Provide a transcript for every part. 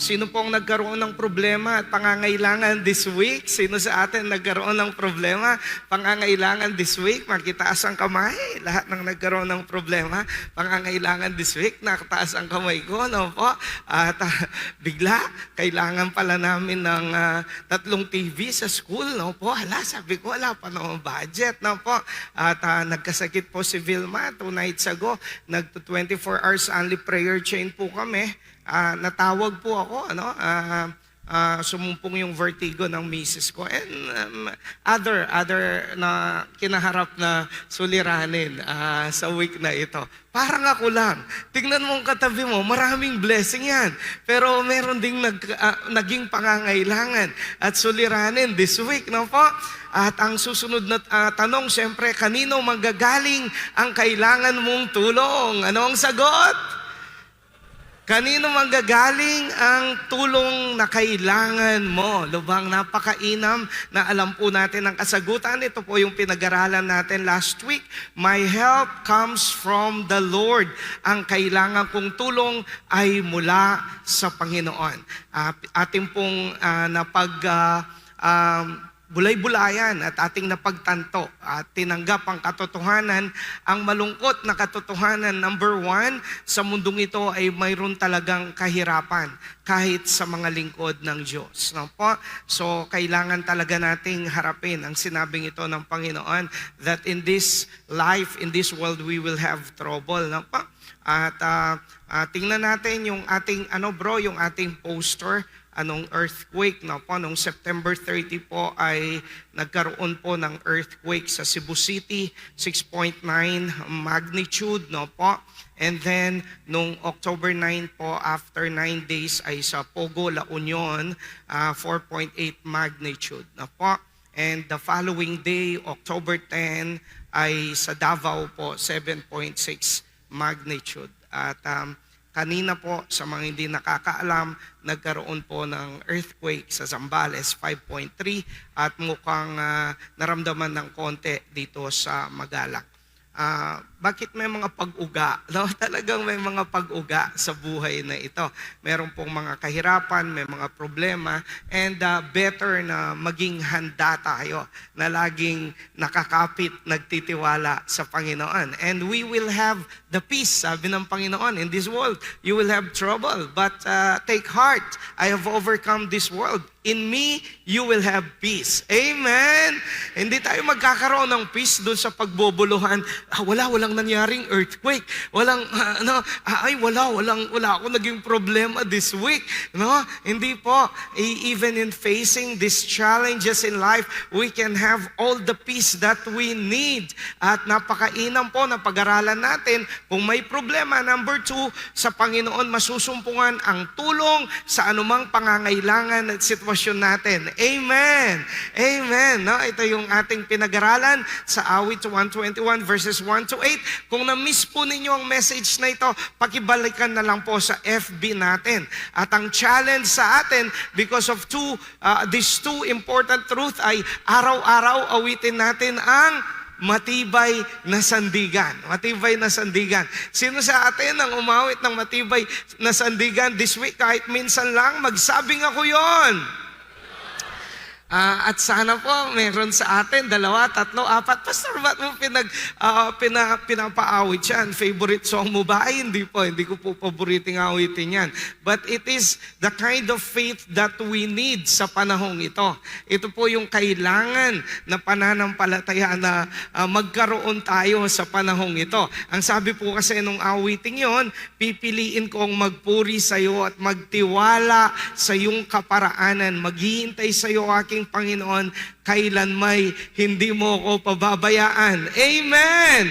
Sino po ang nagkaroon ng problema at pangangailangan this week? Sino sa atin nagkaroon ng problema, pangangailangan this week? Makitaas ang kamay. Lahat ng nagkaroon ng problema, pangangailangan this week, nakataas ang kamay ko, no po? At bigla, kailangan pala namin ng 3 TV sa school, no po? Hala, sabi ko, wala pa naman budget, no po? At nagkasakit po si Vilma 2 nights ago. Nag-24 hours only prayer chain po kami. Natawag po ako, sumumpong yung vertigo ng misis ko and other na kinaharap na suliranin sa week na ito. Parang ako lang. Tingnan mo ang katabi mo, maraming blessing yan. Pero meron ding naging pangangailangan at suliranin this week, no po? At ang susunod na tanong, siyempre, kanino manggagaling ang kailangan mong tulong? Ano ang sagot? Kanino manggagaling ang tulong na kailangan mo? Lubang napakainam na alam po natin ang kasagutan. Ito po yung pinag-aralan natin last week. My help comes from the Lord. Ang kailangan kong tulong ay mula sa Panginoon. Ating pong bulay-bulayan at ating napagtanto at tinanggap ang katotohanan, ang malungkot na katotohanan. Number 1, sa mundong ito ay mayroon talagang kahirapan kahit sa mga lingkod ng Diyos. No po? So, kailangan talaga nating harapin ang sinabing ito ng Panginoon that in this life, in this world, we will have trouble. No po? At tingnan natin yung ating, yung ating poster. Anong earthquake, no po, noong September 30 po ay nagkaroon po ng earthquake sa Cebu City, 6.9 magnitude, no po. And then, noong October 9 po, after 9 days ay sa Pogo, La Union, 4.8 magnitude, no po. And the following day, October 10, ay sa Davao po, 7.6 magnitude. At kanina po, sa mga hindi nakakaalam, nagkaroon po ng earthquake sa Zambales, 5.3, at mukhang naramdaman ng konti dito sa Magalak. Bakit may mga pag-uga? No? Talagang may mga pag-uga sa buhay na ito. Meron pong mga kahirapan, may mga problema, and better na maging handa tayo na laging nakakapit, nagtitiwala sa Panginoon. And we will have the peace, sabi ng Panginoon, in this world. You will have trouble, but take heart. I have overcome this world. In me, you will have peace. Amen? Hindi tayo magkakaroon ng peace doon sa pagbubuluhan. Walang nangyaring earthquake. Wala ako naging problema this week. No? Hindi po. Even in facing these challenges in life, we can have all the peace that we need. At napakainam po na pag-aralan natin, kung may problema, number 2, sa Panginoon masusumpungan ang tulong sa anumang pangangailangan at sitwasyon natin. Amen! Amen! No? Ito yung ating pinag-aralan sa awit 121 verses 1 to 8. Kung na-miss po ninyo ang message na ito, pakibalikan na lang po sa FB natin. At ang challenge sa atin, because of these two important truth, ay araw-araw awitin natin ang matibay na sandigan. Matibay na sandigan. Sino sa atin ang umawit ng matibay na sandigan this week? Kahit minsan lang, magsabing ako yon. At sana po, meron sa atin, 2, 3, 4. Pastor, ba't mo pinapaawit yan? Favorite song mo ba? Ay, hindi po. Hindi ko po paboriting awitin yan. But it is the kind of faith that we need sa panahong ito. Ito po yung kailangan na pananampalataya na magkaroon tayo sa panahong ito. Ang sabi po kasi nung awiting yon, pipiliin kong magpuri sa iyo at magtiwala sa iyong kaparaanan. Maghihintay sa iyo aking Panginoon, kailan may hindi mo ko pababayaan. Amen!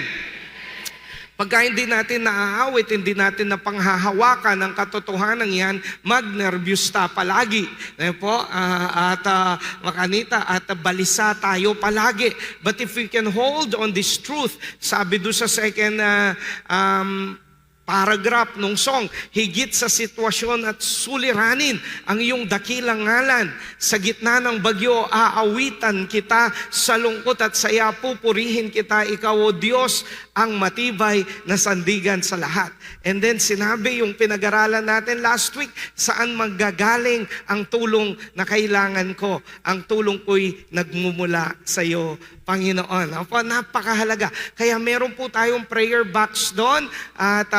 Pagka hindi natin naaawit, hindi natin napanghahawakan ang katotohanan yan, mag-nervyusta palagi. At makanita at balisa tayo palagi. But if we can hold on this truth, sabi doon sa 2 paragraph nung song, higit sa sitwasyon at suliranin ang iyong dakilang ngalan. Sa gitna ng bagyo, aawitan kita, sa lungkot at saya, pupurihin kita, ikaw o Diyos, ang matibay na sandigan sa lahat. And then sinabi yung pinag-aralan natin last week, saan manggagaling ang tulong na kailangan ko? Ang tulong ko'y nagmumula sa iyo, Panginoon. Opo, napakahalaga. Kaya meron po tayong prayer box doon at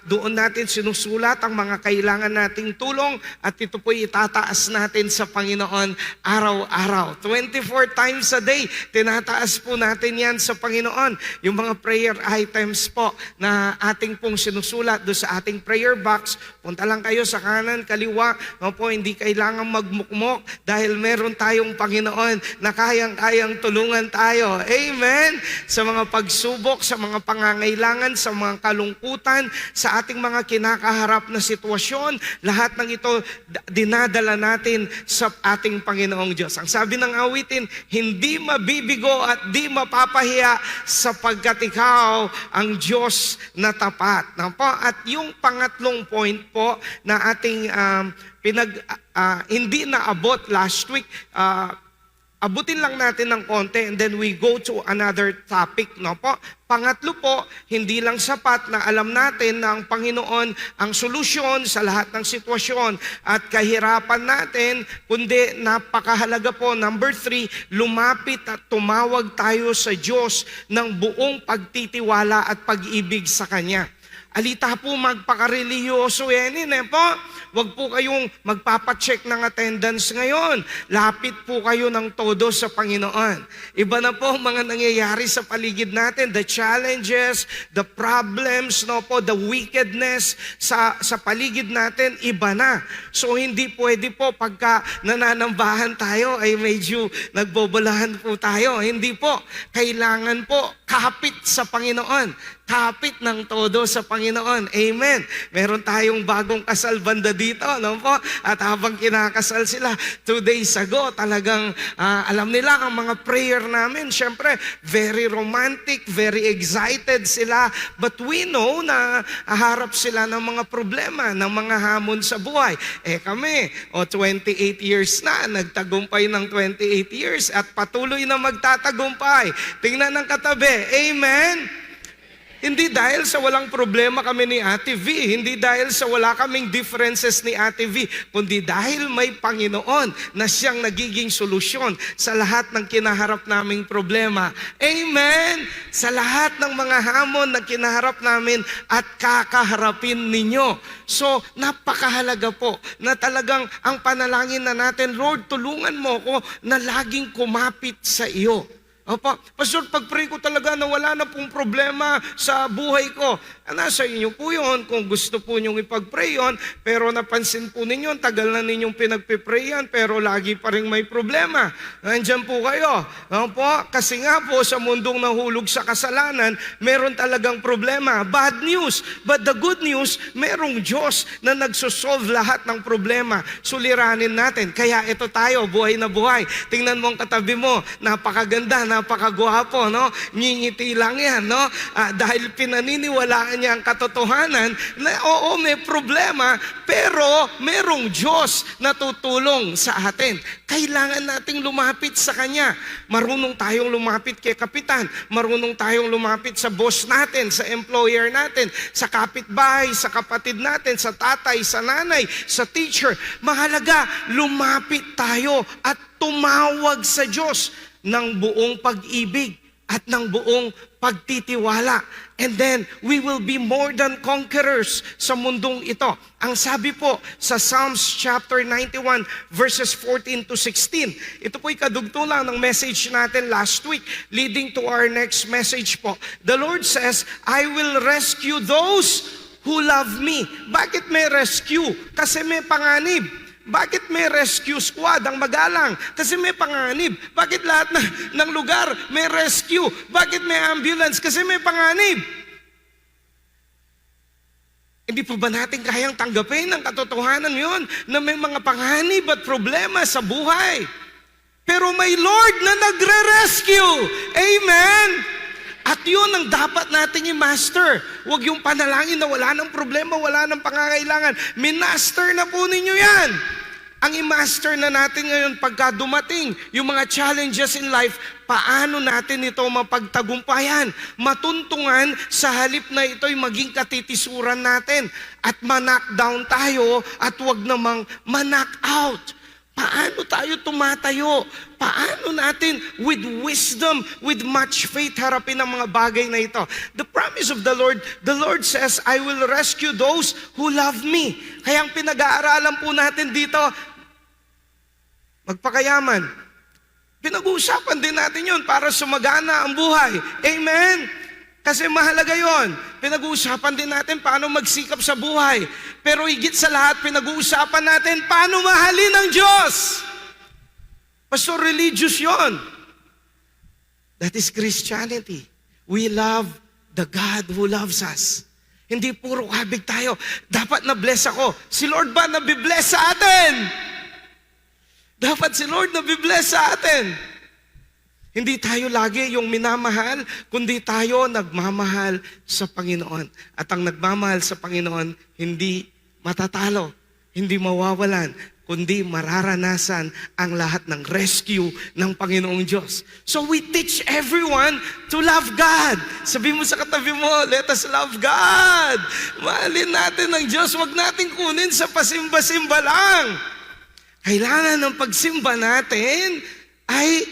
doon natin sinusulat ang mga kailangan nating tulong at ito po itataas natin sa Panginoon araw-araw. 24 times a day, tinataas po natin yan sa Panginoon. Yung mga prayer items po na ating pong sinusulat doon sa ating prayer box, punta lang kayo sa kanan, kaliwa, opo, hindi kailangan magmukmok dahil meron tayong Panginoon na kayang-kayang tulungan tayo. Amen? Sa mga pagsubok, sa mga pangangailangan, sa mga kalungkutan, sa ating mga kinakaharap na sitwasyon, lahat ng ito dinadala natin sa ating Panginoong Diyos. Ang sabi ng awitin, hindi mabibigo at di mapapahiya sapagkat ikaw ang Diyos na tapat. At yung pangatlong point po na ating hindi naabot last week, abutin lang natin ng konti and then we go to another topic, no po. Pangatlo po, hindi lang sapat na alam natin na ang Panginoon ang solusyon sa lahat ng sitwasyon at kahirapan natin, kundi napakahalaga po, number 3, lumapit at tumawag tayo sa Diyos ng buong pagtitiwala at pag-ibig sa Kanya. Alita po magpakareliyoso yan po. Huwag po kayong magpapacheck ng attendance ngayon. Lapit po kayo ng todo sa Panginoon. Iba na po mga nangyayari sa paligid natin. The challenges, the problems, the wickedness sa paligid natin, iba na. So hindi pwede po pagka nananambahan tayo ay medyo nagbobolahan po tayo. Hindi po. Kailangan po kapit sa Panginoon. Kapit ng todo sa Panginoon. Amen. Meron tayong bagong kasal banda dito, no po? At habang kinakasal sila 2 days ago, talagang alam nila ang mga prayer namin. Siyempre, very romantic, very excited sila. But we know na harap sila ng mga problema, ng mga hamon sa buhay. Kami, 28 years na, nagtagumpay ng 28 years at patuloy na magtatagumpay. Tingnan ng katabi. Amen. Hindi dahil sa walang problema kami ni Ate V, hindi dahil sa wala kaming differences ni Ate V, kundi dahil may Panginoon na siyang nagiging solusyon sa lahat ng kinaharap naming problema. Amen! Sa lahat ng mga hamon na kinaharap namin at kakaharapin ninyo. So, napakahalaga po na talagang ang panalangin na natin, Lord, tulungan mo ko na laging kumapit sa iyo. Opo, Pastor, pag-pray ko talaga na wala na pong problema sa buhay ko. Nasa inyo po yun, kung gusto po nyong ipag-pray yun, pero napansin po ninyo, tagal na ninyong pinag-pray yan, pero lagi pa rin may problema. Nandyan po kayo. Opo, kasi nga po sa mundong nahulog sa kasalanan, meron talagang problema. Bad news. But the good news, merong Diyos na nagsosolve lahat ng problema. Suliranin natin. Kaya ito tayo, buhay na buhay. Tingnan mo ang katabi mo, napakaganda, napakagwapo, no? Ngingiti lang yan, no? Dahil pinaniniwalaan niya ang katotohanan na oo, may problema, pero merong Diyos na tutulong sa atin. Kailangan nating lumapit sa Kanya. Marunong tayong lumapit kay kapitan, marunong tayong lumapit sa boss natin, sa employer natin, sa kapitbahay, sa kapatid natin, sa tatay, sa nanay, sa teacher. Mahalaga, lumapit tayo at tumawag sa Diyos ng buong pag-ibig at ng buong pagtitiwala. And then, we will be more than conquerors sa mundong ito. Ang sabi po sa Psalms chapter 91, verses 14 to 16. Ito po'y kadugtulang ng message natin last week, leading to our next message po. The Lord says, I will rescue those who love me. Bakit may rescue? Kasi may panganib. Bakit may rescue squad ang magalang? Kasi may panganib. Bakit lahat ng lugar may rescue? Bakit may ambulance? Kasi may panganib. Hindi pa ba natin kayang tanggapin ang katotohanan yun na may mga panganib at problema sa buhay? Pero may Lord na nagre-rescue. Amen? At yun ang dapat nating i-master. Huwag yung panalangin na wala ng problema, wala ng pangangailangan. Minaster na po ninyo yan. Ang i-master na natin ngayon pagka dumating yung mga challenges in life, paano natin ito mapagtagumpayan? Matuntungan sa halip na ito'y maging katitisuran natin at ma-knockdown tayo at wag namang ma-knock out. Paano tayo tumatayo? Paano natin with wisdom, with much faith harapin ang mga bagay na ito? The promise of the Lord says, I will rescue those who love me. Kaya ang pinag-aaralan po natin dito, magpakayaman. Pinag-uusapan din natin yun para sumagana ang buhay. Amen? Kasi mahalaga yon. Pinag-uusapan din natin paano magsikap sa buhay. Pero higit sa lahat, pinag-uusapan natin paano mahalin ang Diyos. Pastor, religious yon. That is Christianity. We love the God who loves us. Hindi puro kabig tayo. Dapat na-bless ako. Si Lord ba nabibless sa atin? Dapat si Lord nabibless sa atin. Hindi tayo lagi yung minamahal, kundi tayo nagmamahal sa Panginoon. At ang nagmamahal sa Panginoon, hindi matatalo, hindi mawawalan, kundi mararanasan ang lahat ng rescue ng Panginoong Diyos. So we teach everyone to love God. Sabi mo sa katabi mo, let us love God. Mahalin natin ang Diyos, wag natin kunin sa pasimba-simba lang. Kailangan ng pagsimba natin ay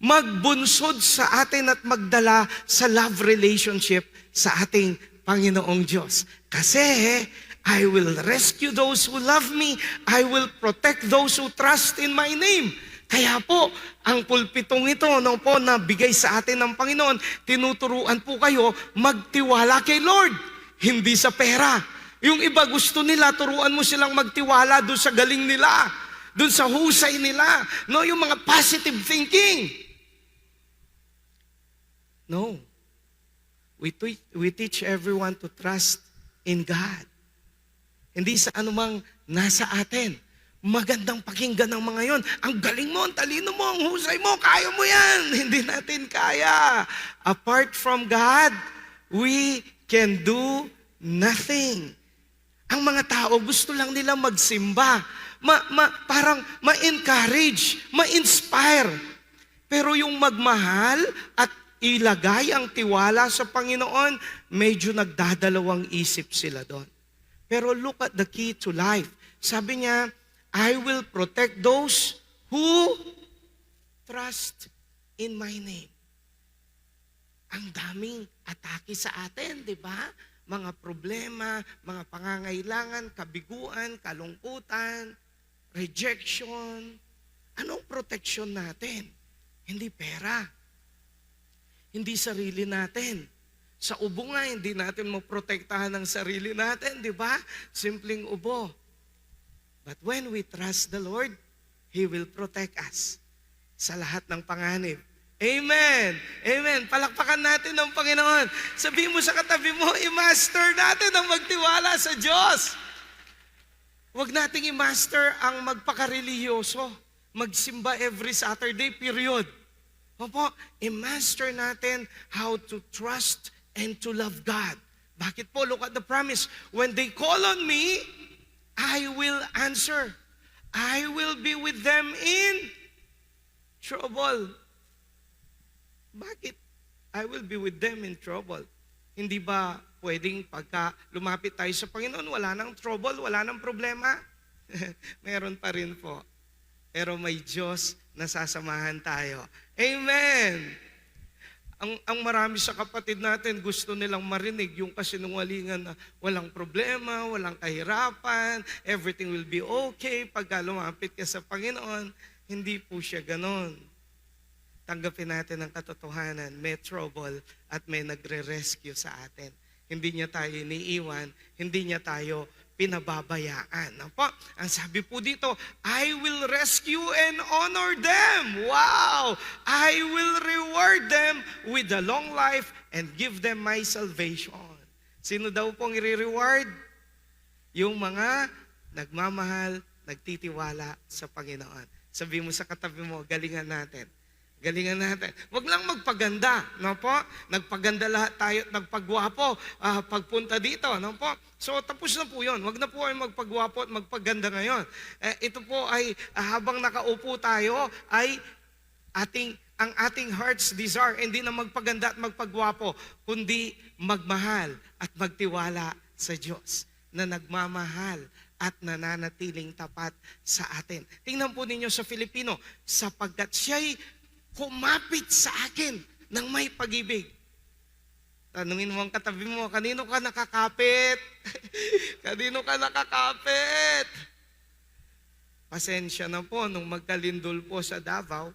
magbunsod sa atin at magdala sa love relationship sa ating Panginoong Diyos. Kasi, I will rescue those who love me. I will protect those who trust in my name. Kaya po, ang pulpitong ito na bigay sa atin ng Panginoon, tinuturuan po kayo magtiwala kay Lord, hindi sa pera. Yung iba gusto nila, turuan mo silang magtiwala doon sa galing nila, doon sa husay nila. No, yung mga positive thinking. No. We teach everyone to trust in God. Hindi sa anumang nasa atin. Magandang pakinggan ng mga yon. Ang galing mo, ang talino mo, ang husay mo, kaya mo yan. Hindi natin kaya. Apart from God, we can do nothing. Ang mga tao, gusto lang nila magsimba. Parang ma-encourage, ma-inspire. Pero yung magmahal at ilagay ang tiwala sa Panginoon, medyo nagdadalawang isip sila doon. Pero look at the key to life. Sabi niya, I will protect those who trust in my name. Ang daming atake sa atin, di ba? Mga problema, mga pangangailangan, kabiguan, kalungkutan, rejection. Anong protection natin? Hindi pera. Hindi sarili natin. Sa ubo nga, hindi natin maprotektahan ang sarili natin, di ba? Simpleng ubo. But when we trust the Lord, He will protect us sa lahat ng panganib. Amen! Amen! Palakpakan natin ang Panginoon. Sabihin mo sa katabi mo, i-master natin ang magtiwala sa Diyos. Huwag nating i-master ang magpakareliyoso. Magsimba every Saturday, period. Opo, i-master natin how to trust and to love God. Bakit po? Look at the promise. When they call on me, I will answer. I will be with them in trouble. Bakit? I will be with them in trouble. Hindi ba pwedeng pagka lumapit tayo sa Panginoon, wala nang trouble, wala nang problema? Meron pa rin po. Pero may Diyos na sasamahan tayo. Amen! Ang marami sa kapatid natin, gusto nilang marinig yung kasinungalingan na walang problema, walang kahirapan, everything will be okay pagka lumapit ka sa Panginoon. Hindi po siya ganon. Tanggapin natin ang katotohanan, may trouble at may nagre-rescue sa atin. Hindi niya tayo iniiwan, hindi niya tayo pinababayaan. Ang sabi po dito, I will rescue and honor them. Wow! I will reward them with a long life and give them my salvation. Sino daw pong i-reward? Yung mga nagmamahal, nagtitiwala sa Panginoon. Sabi mo sa katabi mo, galingan natin. Galingan natin. Huwag lang magpaganda, no po? Nagpaganda lahat tayo, nagpagwapo pagpunta dito, no po? So tapos na po 'yon. Huwag na po ay magpagwapo at magpaganda ngayon. Ito po ay habang nakaupo tayo ay ang ating heart's desire hindi na magpaganda at magpagwapo, kundi magmahal at magtiwala sa Diyos na nagmamahal at nananatiling tapat sa atin. Tingnan po ninyo sa Filipino, sapagkat siya'y kumapit sa akin ng may pag-ibig. Tanungin mo ang katabi mo, kanino ka nakakapit? Kanino ka nakakapit? Pasensya na po, nung magkalindol po sa Davao,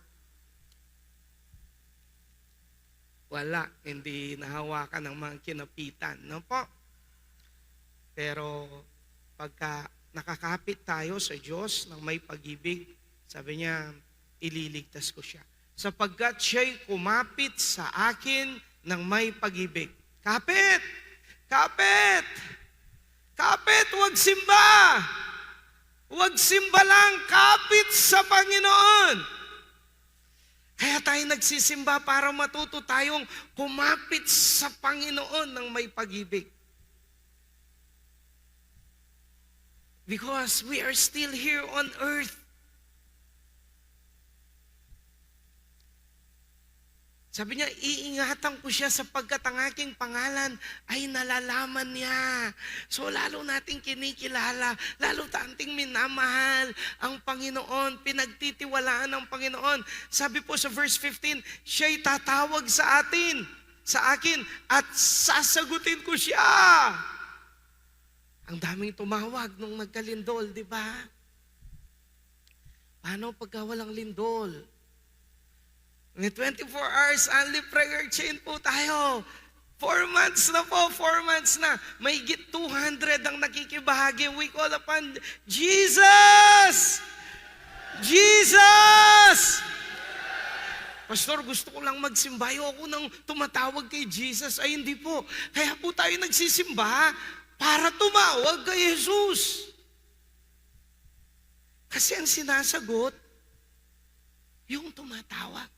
wala, hindi nahawakan ng mga kinapitan. No po? Pero pagka nakakapit tayo sa Diyos ng may pag-ibig, sabi niya, ililigtas ko siya. Sapagkat siya'y kumapit sa akin ng may pag-ibig. Kapit! Kapit! Kapit! Huwag simba! Huwag simba lang! Kapit sa Panginoon! Kaya tayo nagsisimba para matuto tayong kumapit sa Panginoon ng may pag-ibig. Because we are still here on earth. Sabi niya, iingatan ko siya sapagkat ang aking pangalan ay nalalaman niya. So lalo nating kinikilala, lalo nating minamahal ang Panginoon, pinagtitiwalaan ng Panginoon. Sabi po sa verse 15, siya'y tatawag sa akin, at sasagutin ko siya. Ang daming tumawag nung nagkalindol, di ba? Paano pagka walang lindol? May 24 hours only prayer chain po tayo. 4 months na po, 4 months na. May 200 ang nakikibahagi. We call upon Jesus! Jesus! Pastor, gusto ko lang magsimba. Ayoko nang tumatawag kay Jesus. Ay, hindi po. Kaya po tayo nagsisimba para tumawag kay Jesus. Kasi ang sinasagot, yung tumatawag.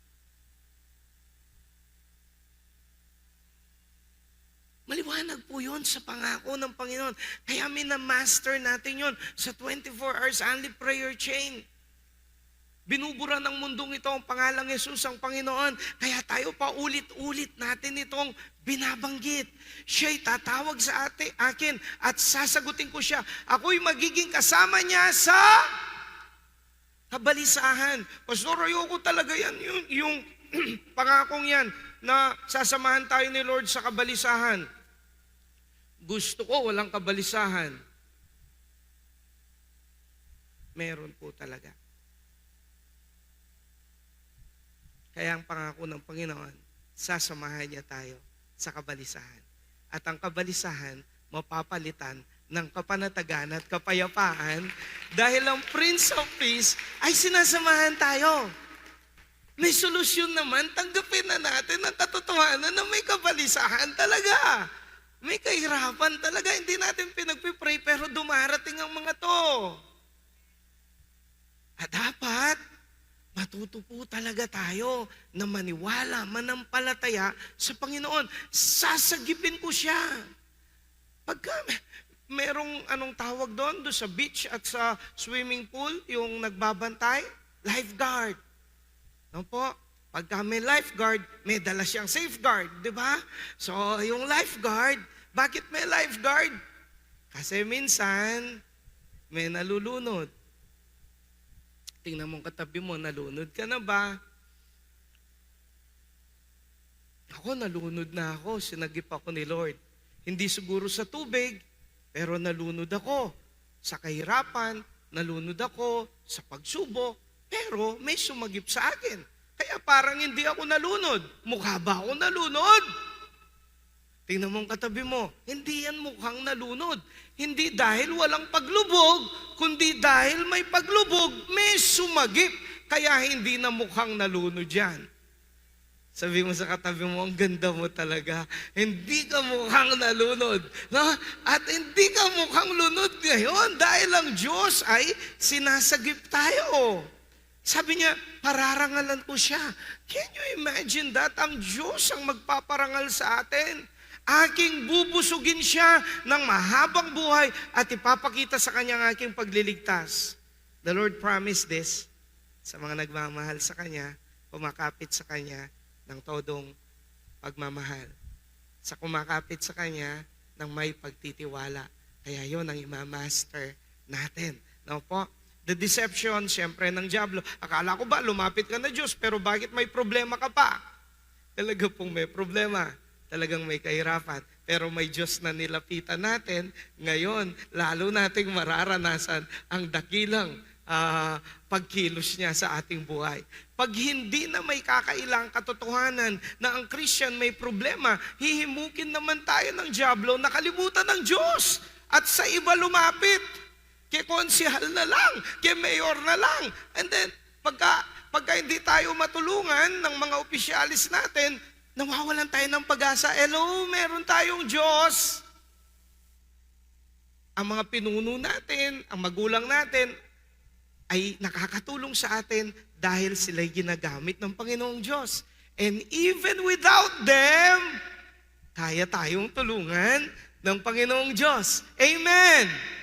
Maliwanag po yun sa pangako ng Panginoon. Kaya minamaster natin yun sa 24 hours only prayer chain. Binubura ng mundong ito ang pangalang Jesus ang Panginoon. Kaya tayo pa ulit-ulit natin itong binabanggit. Siya'y tatawag sa akin at sasagutin ko siya. Ako'y magiging kasama niya sa kabalisahan. Pastor, ayoko talaga yan. Yung pangakong yan na sasamahan tayo ni Lord sa kabalisahan. Gusto ko walang kabalisahan. Meron po talaga. Kaya ang pangako ng Panginoon, sasamahan niya tayo sa kabalisahan. At ang kabalisahan, mapapalitan ng kapanatagan at kapayapaan dahil ang Prince of Peace ay sinasamahan tayo. May solusyon naman, tanggapin na natin ang katotohanan na may kabalisahan talaga. May kahirapan talaga, hindi natin pinagpipray pero dumarating ang mga to. At dapat, matuto po talaga tayo na maniwala, manampalataya sa Panginoon. Sasagipin ko siya. Pagka merong anong tawag doon sa beach at sa swimming pool, yung nagbabantay, lifeguard. No po? Pagka may lifeguard, may dala siyang safeguard, di ba? So, yung lifeguard, bakit may lifeguard? Kasi minsan, may nalulunod. Tingnan mong katabi mo, nalunod ka na ba? Ako, nalunod na ako. Sinagip ako ni Lord. Hindi siguro sa tubig, pero nalunod ako. Sa kahirapan, nalunod ako. Sa pagsubok, pero may sumagip sa akin. Kaya parang hindi ako nalunod. Mukha ba ako nalunod? Tingnan mong katabi mo, hindi yan mukhang nalunod. Hindi dahil walang paglubog, kundi dahil may paglubog, may sumagip. Kaya hindi na mukhang nalunod yan. Sabi mo sa katabi mo, ang ganda mo talaga. Hindi ka mukhang nalunod. No? At hindi ka mukhang lunod ngayon dahil ang Diyos ay sinasagip tayo. Sabi niya, pararangalan ko siya. Can you imagine that? Ang Diyos ang magpaparangal sa atin. Aking bubusugin siya ng mahabang buhay at ipapakita sa kanya ang aking pagliligtas. The Lord promised this sa mga nagmamahal sa kanya, kumakapit sa kanya ng todong pagmamahal. Sa kumakapit sa kanya ng may pagtitiwala. Kaya yun ang imamaster natin. No po? The deception, siyempre, ng diablo. Akala ko ba, lumapit ka na Diyos, pero bakit may problema ka pa? Talaga pong may problema. Talagang may kahirapan. Pero may Diyos na nilapitan natin. Ngayon, lalo nating mararanasan ang dakilang pagkilos niya sa ating buhay. Pag hindi na may kakailang katotohanan na ang Christian may problema, hihimukin naman tayo ng diablo, nakalimutan ng Diyos. At sa iba lumapit. Kay konsehal na lang, kay mayor na lang. And then, pagka hindi tayo matulungan ng mga opisyalis natin, nawawalan tayo ng pag-asa. Hello, meron tayong Diyos. Ang mga pinuno natin, ang magulang natin, ay nakakatulong sa atin dahil sila'y ginagamit ng Panginoong Diyos. And even without them, kaya tayong tulungan ng Panginoong Diyos. Amen!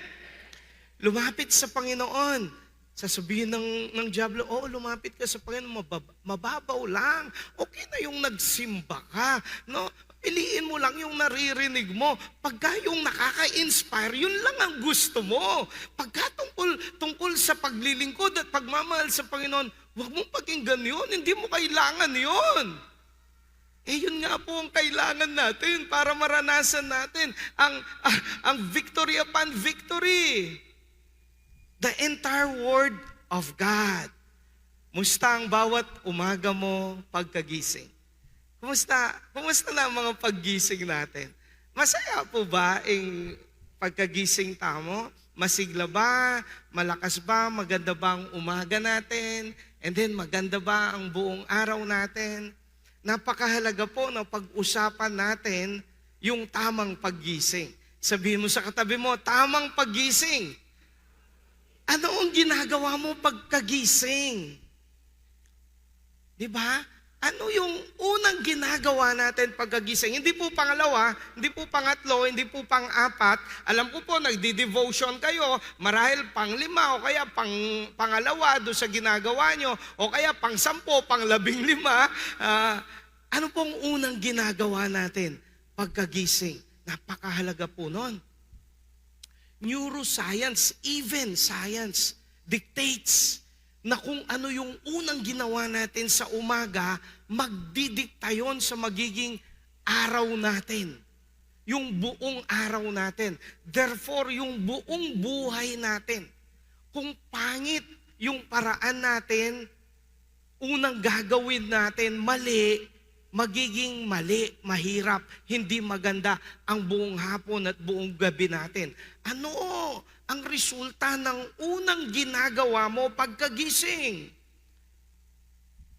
Lumapit sa Panginoon. Sasabihin ng diablo, lumapit ka sa Panginoon, mababaw lang. Okay na yung nagsimba ka. No? Piliin mo lang yung naririnig mo. Pagka yung nakaka-inspire, yun lang ang gusto mo. Pagka tungkol sa paglilingkod at pagmamahal sa Panginoon, huwag mong pakinggan yun. Hindi mo kailangan yun. Yun nga po ang kailangan natin para maranasan natin ang victory upon victory. The entire Word of God. Musta ang bawat umaga mo pagkagising? Kumusta na ang mga paggising natin? Masaya po ba ang pagkagising tamo? Masigla ba? Malakas ba? Maganda ba ang umaga natin? And then maganda ba ang buong araw natin? Napakahalaga po na pag-usapan natin yung tamang paggising. Sabihin mo sa katabi mo, tamang paggising. Ano ang ginagawa mo pagkagising? Di ba? Ano yung unang ginagawa natin pagkagising? Hindi po pangalawa, hindi po pangatlo, hindi po pang-apat. Alam ko po, nagdi-devotion kayo, marahil pang-5 o kaya pangalawa doon sa ginagawa nyo, o kaya pang-10, pang-15. Ano pong unang ginagawa natin pagkagising? Napakahalaga po nun. Neuroscience, even science, dictates na kung ano yung unang ginawa natin sa umaga, magdidikta yun sa magiging araw natin. Yung buong araw natin. Therefore, yung buong buhay natin. Kung pangit yung paraan natin, unang gagawin natin, mali, magiging mali, mahirap, hindi maganda ang buong hapon at buong gabi natin. Ano ang resulta ng unang ginagawa mo pagkagising?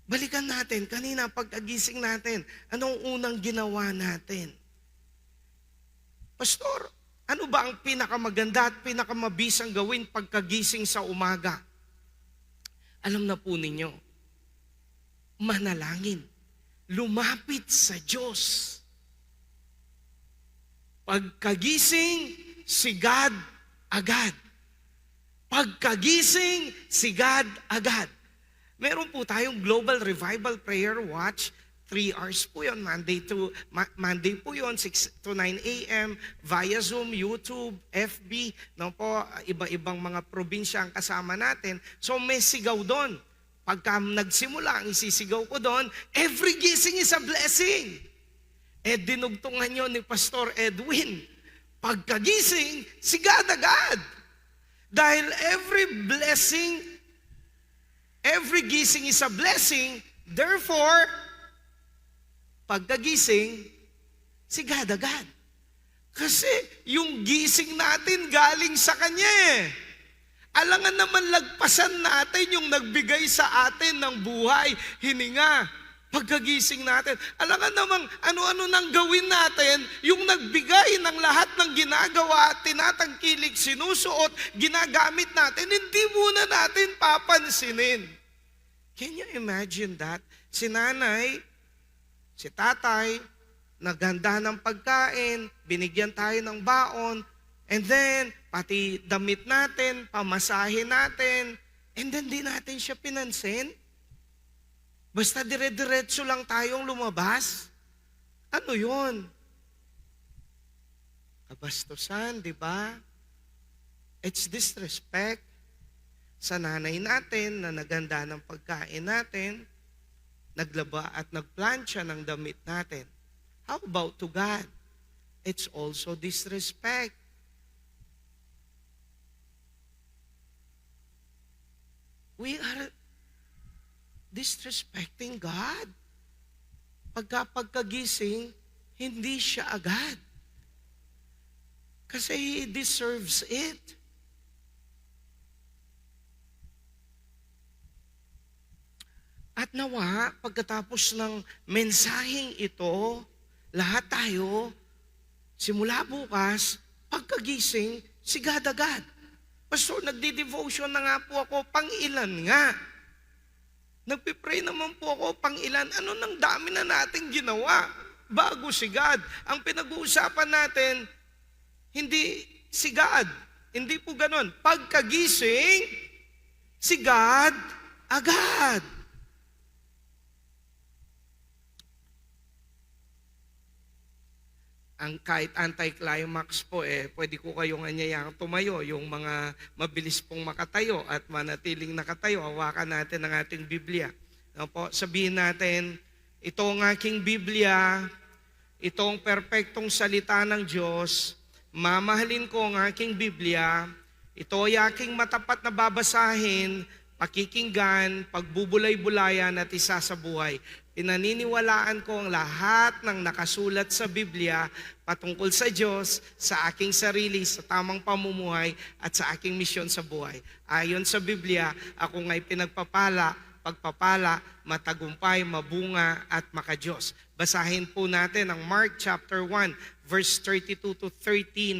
Balikan natin, kanina pagkagising natin, anong unang ginawa natin? Pastor, ano ba ang pinakamaganda at pinakamabisang gawin pagkagising sa umaga? Alam na po ninyo, manalangin. Lumapit sa Diyos. Pagkagising, sigad agad. Pagkagising, sigad agad. Meron po tayong Global Revival Prayer Watch. 3 hours po yun. Monday po yun, 6 to 9 a.m. via Zoom, YouTube, FB. No po, iba-ibang mga probinsya ang kasama natin. So may sigaw doon. Pagka nagsimula, ang isisigaw ko doon, every gising is a blessing. Dinugtungan nyo ni Pastor Edwin. Pagkagising, sigad agad. Dahil every gising is a blessing, therefore, pagkagising, sigad agad. Kasi yung gising natin galing sa Kanya eh. Alangan naman lagpasan natin yung nagbigay sa atin ng buhay, hininga, pagkagising natin. Alangan naman ano-ano nang gawin natin, yung nagbigay ng lahat ng ginagawa, tinatangkilik, sinusuot, ginagamit natin, hindi muna natin papansinin. Can you imagine that? Si nanay, si tatay, naghanda ng pagkain, binigyan tayo ng baon, and then, pati damit natin, pamasahe natin, and then di natin siya pinansin. Basta dire-diretso lang tayong lumabas. Ano yun? Kabastusan, di ba? It's disrespect sa nanay natin na naghanda ng pagkain natin, naglaba at nagplansya ng damit natin. How about to God? It's also disrespect. We are disrespecting God. Pagkagising, hindi siya agad. Kasi He deserves it. At nawa, pagkatapos ng mensaheng ito, lahat tayo, simula bukas, pagkagising, sigad-agad. Pastor, nagdi-devotion na nga po ako, pang-ilan nga. Nagpipray naman po ako, pang-ilan. Ano nang dami na nating ginawa bago si God? Ang pinag-uusapan natin, hindi si God. Hindi po ganon. Pagkagising, si God agad. Ang kahit anti-climax po, pwede ko kayong anyayang tumayo, yung mga mabilis pong makatayo at manatiling nakatayo, hawakan natin ang ating Biblia. Po, sabihin natin, itong aking Biblia, itong perpektong salita ng Diyos, mamahalin ko ang aking Biblia, ito ay aking matapat na babasahin, pakikinggan, pagbubulay-bulayan at isa sa buhay. Pinaniniwalaan ko ang lahat ng nakasulat sa Biblia patungkol sa Diyos, sa aking sarili, sa tamang pamumuhay at sa aking misyon sa buhay. Ayon sa Biblia, ako nga'y pinagpapala, pagpapala, matagumpay, mabunga at makadiyos. Basahin po natin ang Mark chapter 1, verse 32 to 39.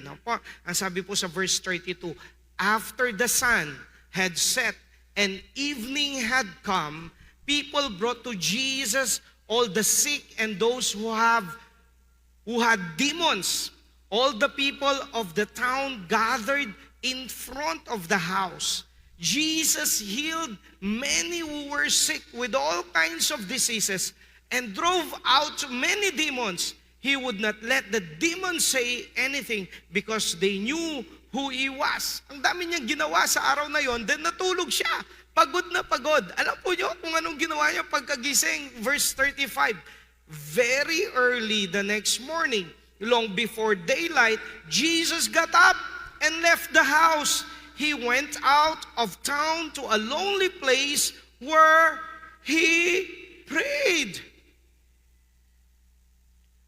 Ang sabi po sa verse 32, after the sun had set and evening had come, people brought to Jesus all the sick and those who had demons. All the people of the town gathered in front of the house. Jesus healed many who were sick with all kinds of diseases and drove out many demons. He would not let the demons say anything because they knew who He was. Ang dami niyang ginawa sa araw na yon, then natulog siya. Pagod na pagod. Alam po niyo kung anong ginawa niya pagkagising? Verse 35, very early the next morning, long before daylight, Jesus got up and left the house. He went out of town to a lonely place where He prayed.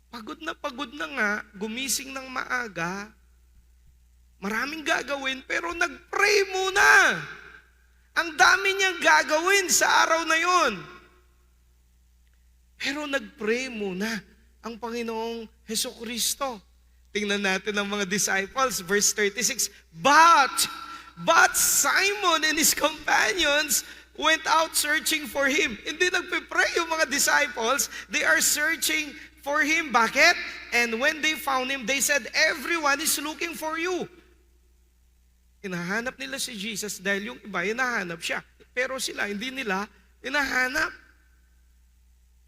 Pagod na nga, gumising ng maaga, maraming gagawin, pero nag-pray muna. Ang dami niyang gagawin sa araw na yon. Pero nag-pray muna ang Panginoong Hesukristo. Tingnan natin ang mga disciples, verse 36. But Simon and his companions went out searching for Him. Hindi nagpe-pray yung mga disciples, they are searching for Him. Bakit? And when they found Him, they said, everyone is looking for you. Hinahanap nila si Jesus dahil yung iba, hinahanap siya. Pero sila, hindi nila hinahanap.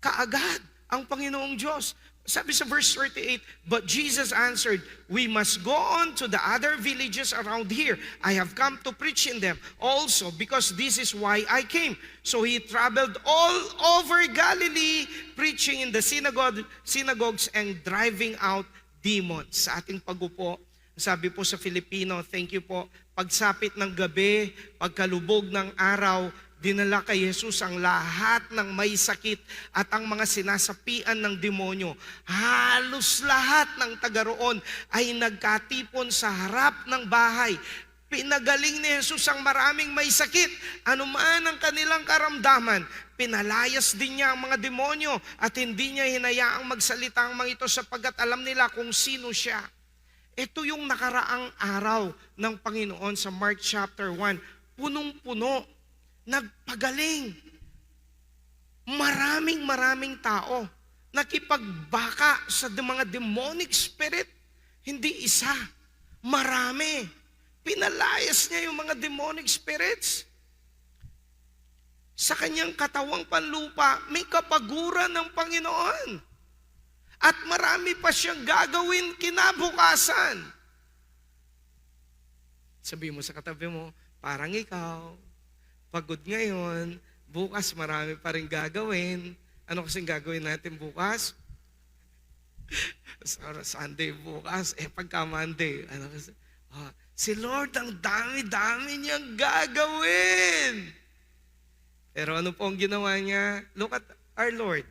Kaagad ang Panginoong Diyos. Sabi sa verse 38, but Jesus answered, we must go on to the other villages around here. I have come to preach in them also because this is why I came. So He traveled all over Galilee, preaching in the synagogues and driving out demons. Sa ating pagupo, sabi po sa Filipino, thank you po, pagsapit ng gabi, pagkalubog ng araw, dinala kay Jesus ang lahat ng may sakit at ang mga sinasapian ng demonyo. Halos lahat ng taga roon ay nagkatipon sa harap ng bahay. Pinagaling ni Jesus ang maraming may sakit, anuman ang kanilang karamdaman. Pinalayas din niya ang mga demonyo at hindi niya hinayaang magsalita ang mga ito sapagkat alam nila kung sino siya. Ito yung nakaraang araw ng Panginoon sa Mark chapter 1. Punong-puno. nagpagaling. Maraming tao nakipagbaka sa mga demonic spirit. Hindi isa, marami. Pinalayas niya yung mga demonic spirits. Sa kanyang katawang panlupa, may kapaguran ng Panginoon. At marami pa siyang gagawin kinabukasan. Sabi mo sa katabi mo, parang ikaw, pagod ngayon, bukas marami pa rin gagawin. Ano kasing gagawin natin bukas? Sunday bukas, pagka Monday, ano kasi? Si Lord, ang dami-dami niyang gagawin. Pero ano po ang ginawa niya? Look at our Lord.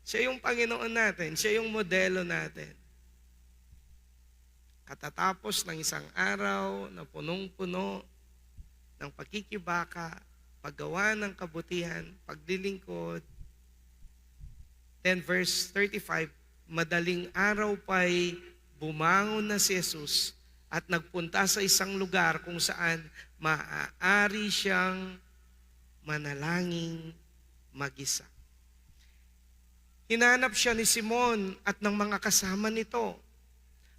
Siya yung Panginoon natin. Siya yung modelo natin. Katatapos ng isang araw na punong-puno ng pagkikibaka, paggawa ng kabutihan, paglilingkod. Then verse 35, madaling araw pa'y bumangon na si Jesus at nagpunta sa isang lugar kung saan maaari siyang manalangin mag-isa. Hinanap siya ni Simon at ng mga kasama nito.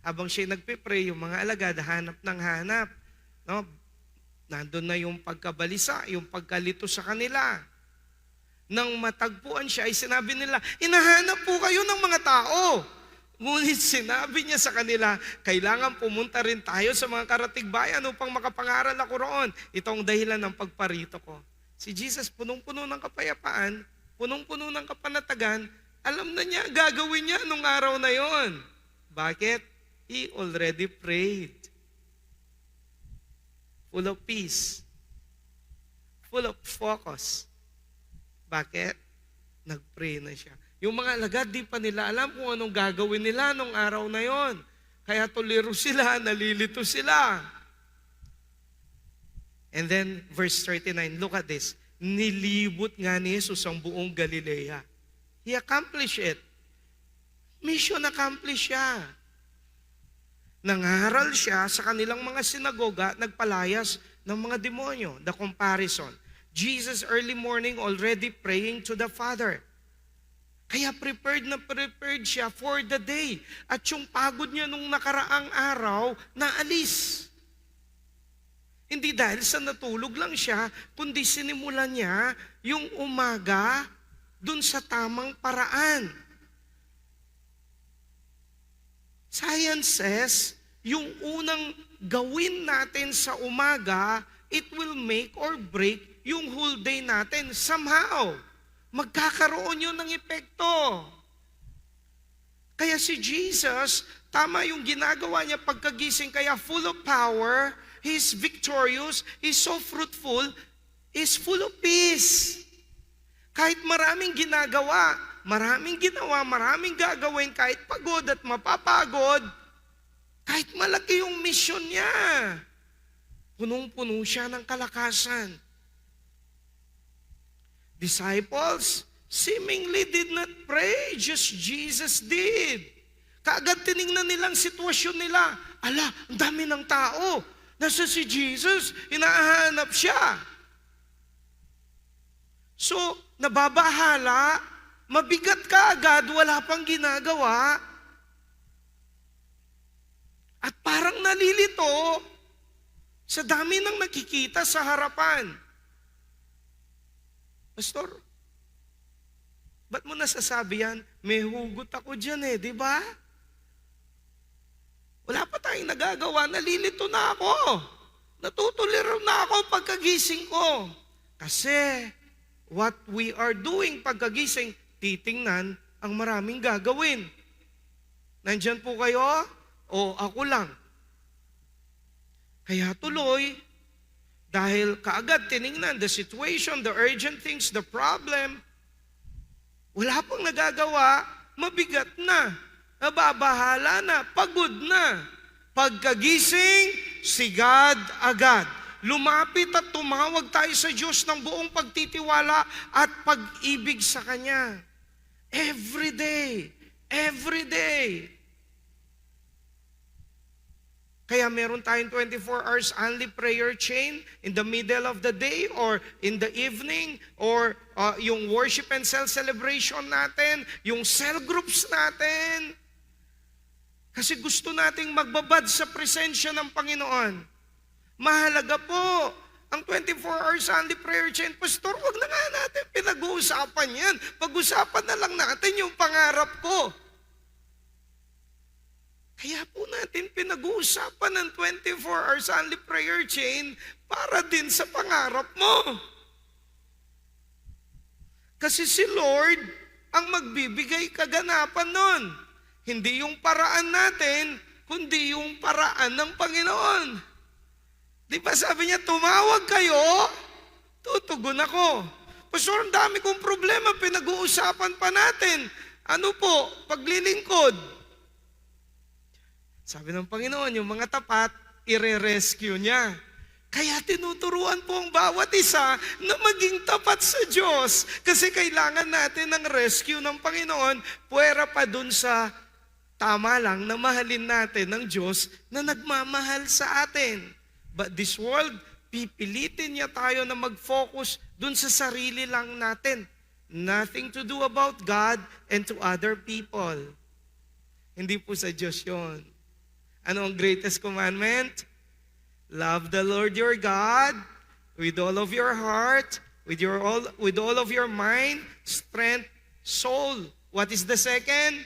Habang siya nagpe-pray, yung mga alagad hanap ng hanap. No? Nandun na yung pagkabalisa, yung pagkalito sa kanila. Nang matagpuan siya, ay sinabi nila, hinahanap po kayo ng mga tao. Ngunit sinabi niya sa kanila, kailangan pumunta rin tayo sa mga karatig bayan upang makapangaral ako roon. Ito ang dahilan ng pagparito ko. Si Jesus, punong-puno ng kapayapaan, punong-puno ng kapanatagan, alam na niya, gagawin niya nung araw na yon. Bakit? He already prayed. Full of peace. Full of focus. Bakit? Nag-pray na siya. Yung mga alagad, di pa nila alam kung anong gagawin nila nung araw na yon. Kaya tuliro sila, nalilito sila. And then, verse 39, look at this. Nilibot nga ni Jesus ang buong Galilea. He accomplished it. Mission accomplished siya. Nangaral siya sa kanilang mga sinagoga, nagpalayas ng mga demonyo. The comparison. Jesus early morning already praying to the Father. Kaya prepared siya for the day. At yung pagod niya nung nakaraang araw, naalis. Hindi dahil sa natulog lang siya, kundi sinimulan niya yung umaga dun sa tamang paraan. Science says, yung unang gawin natin sa umaga, it will make or break yung whole day natin. Somehow, magkakaroon yun ng epekto. Kaya si Jesus, tama yung ginagawa niya pagkagising, kaya full of power, He's victorious, He's so fruitful, He's full of peace. Kahit maraming ginagawa, maraming gagawin, kahit pagod at mapapagod, kahit malaki yung mission niya, punong-puno siya ng kalakasan. Disciples seemingly did not pray, just Jesus did. Kaagad tinignan nilang sitwasyon nila. Ala, ang dami ng tao. Nasa si Jesus, hinahanap siya. So, nababahala, mabigat ka agad, wala pang ginagawa. At parang nalilito sa dami ng nakikita sa harapan. Pastor, ba't mo nasasabi yan? May hugot ako dyan di ba? Wala pa tayong nagagawa, nalilito na ako. Natutuliro na ako pagkagising ko. Kasi, what we are doing pagkagising, titingnan ang maraming gagawin. Nandyan po kayo? O ako lang? Kaya tuloy, dahil kaagad tiningnan the situation, the urgent things, the problem, wala pang nagagawa, mabigat na, nababahala na, pagod na. Pagkagising, sigad agad. Lumapit at tumawag tayo sa Diyos ng buong pagtitiwala at pag-ibig sa Kanya. Every day, every day. Kaya meron tayong 24 hours only prayer chain in the middle of the day or in the evening, or yung worship and cell celebration natin, yung cell groups natin. Kasi gusto nating magbabad sa presensya ng Panginoon. Mahalaga po ang 24 hours only prayer chain. Pastor, wag na nga natin pinag-uusapan yan. Pag-usapan na lang natin yung pangarap ko. Kaya po natin pinag-uusapan ng 24 hours only prayer chain para din sa pangarap mo. Kasi si Lord ang magbibigay kaganapan nun. Hindi yung paraan natin, kundi yung paraan ng Panginoon. Di ba sabi niya, tumawag kayo, tutugon ako. Pastor, ang dami kong problema, pinag-uusapan pa natin. Ano po? Paglilingkod. Sabi ng Panginoon, yung mga tapat, ire-rescue niya. Kaya tinuturuan po ang bawat isa na maging tapat sa Diyos. Kasi kailangan natin ng rescue ng Panginoon, puwera pa dun sa tama lang na mahalin natin ng Diyos na nagmamahal sa atin. But this world, pipilitin niya tayo na mag-focus dun sa sarili lang natin. Nothing to do about God and to other people. Hindi po sa Diyos yun. Ano ang greatest commandment? Love the Lord your God with all of your heart, with all of your mind, strength, soul. What is the second?